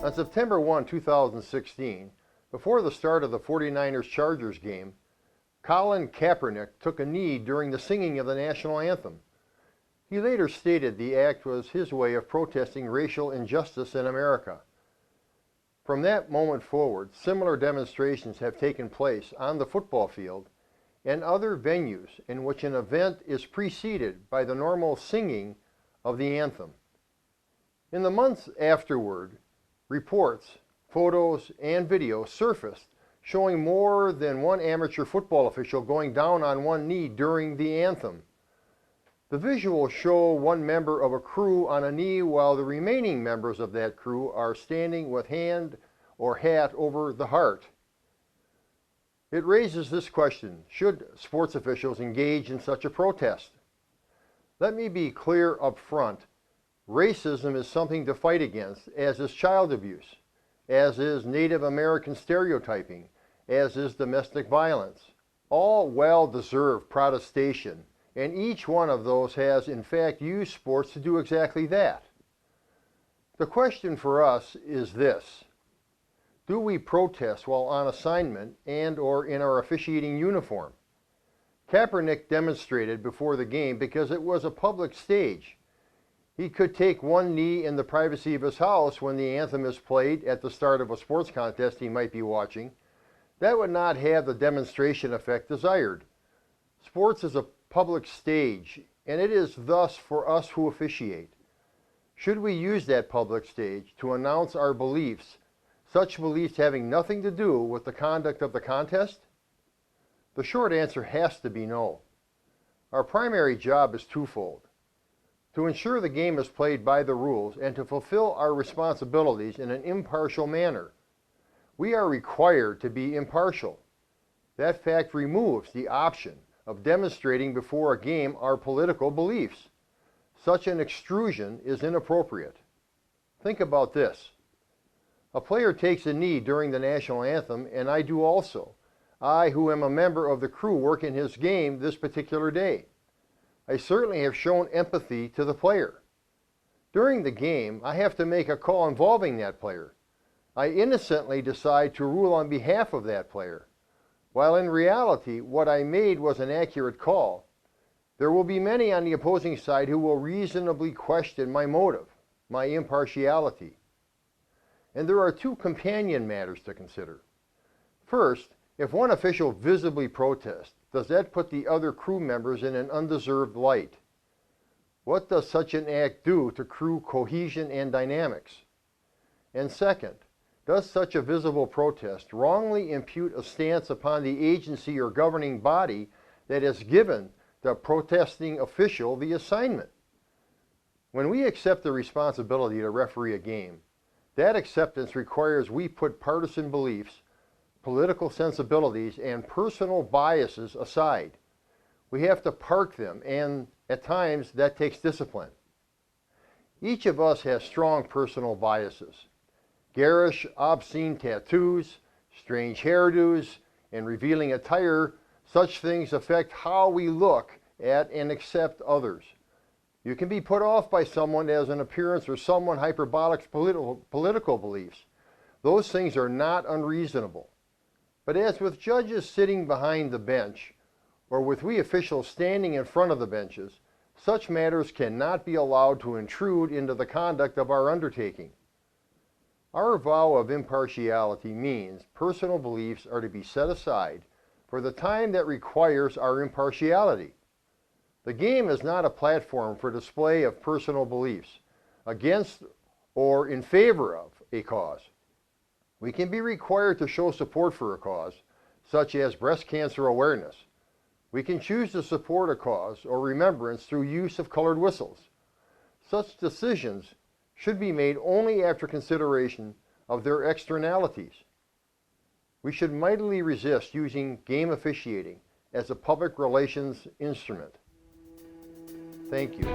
On September 1, 2016, before the start of the 49ers-Chargers game, Colin Kaepernick took a knee during the singing of the national anthem. He later stated the act was his way of protesting racial injustice in America. From that moment forward, similar demonstrations have taken place on the football field and other venues in which an event is preceded by the normal singing of the anthem. In the months afterward, reports, photos, and video surfaced showing more than one amateur football official going down on one knee during the anthem. The visuals show one member of a crew on a knee while the remaining members of that crew are standing with hand or hat over the heart. It raises this question: should sports officials engage in such a protest? Let me be clear up front. Racism is something to fight against, as is child abuse, as is Native American stereotyping, as is domestic violence. All well-deserved protestation, and each one of those has in fact used sports to do exactly that. The question for us is this: do we protest while on assignment and or in our officiating uniform? Kaepernick demonstrated before the game because it was a public stage. He could take one knee in the privacy of his house when the anthem is played at the start of a sports contest he might be watching. That would not have the demonstration effect desired. Sports is a public stage, and it is thus for us who officiate. Should we use that public stage to announce our beliefs, such beliefs having nothing to do with the conduct of the contest? The short answer has to be no. Our primary job is twofold: to ensure the game is played by the rules and to fulfill our responsibilities in an impartial manner. We are required to be impartial. That fact removes the option of demonstrating before a game our political beliefs. Such an extrusion is inappropriate. Think about this. A player takes a knee during the national anthem, and I do also. I, who am a member of the crew, work in his game this particular day. I certainly have shown empathy to the player. During the game, I have to make a call involving that player. I innocently decide to rule on behalf of that player. While in reality, what I made was an accurate call, there will be many on the opposing side who will reasonably question my motive, my impartiality. And there are two companion matters to consider. First, if one official visibly protests, does that put the other crew members in an undeserved light? What does such an act do to crew cohesion and dynamics? And second, does such a visible protest wrongly impute a stance upon the agency or governing body that has given the protesting official the assignment? When we accept the responsibility to referee a game, that acceptance requires we put partisan beliefs, political sensibilities, and personal biases aside. We have to park them, and at times that takes discipline. Each of us has strong personal biases. Garish, obscene tattoos, strange hairdos, and revealing attire, such things affect how we look at and accept others. You can be put off by someone as an appearance or someone hyperbolic political beliefs. Those things are not unreasonable. But as with judges sitting behind the bench, or with we officials standing in front of the benches, such matters cannot be allowed to intrude into the conduct of our undertaking. Our vow of impartiality means personal beliefs are to be set aside for the time that requires our impartiality. The game is not a platform for display of personal beliefs against or in favor of a cause. We can be required to show support for a cause, such as breast cancer awareness. We can choose to support a cause or remembrance through use of colored whistles. Such decisions should be made only after consideration of their externalities. We should mightily resist using game officiating as a public relations instrument. Thank you.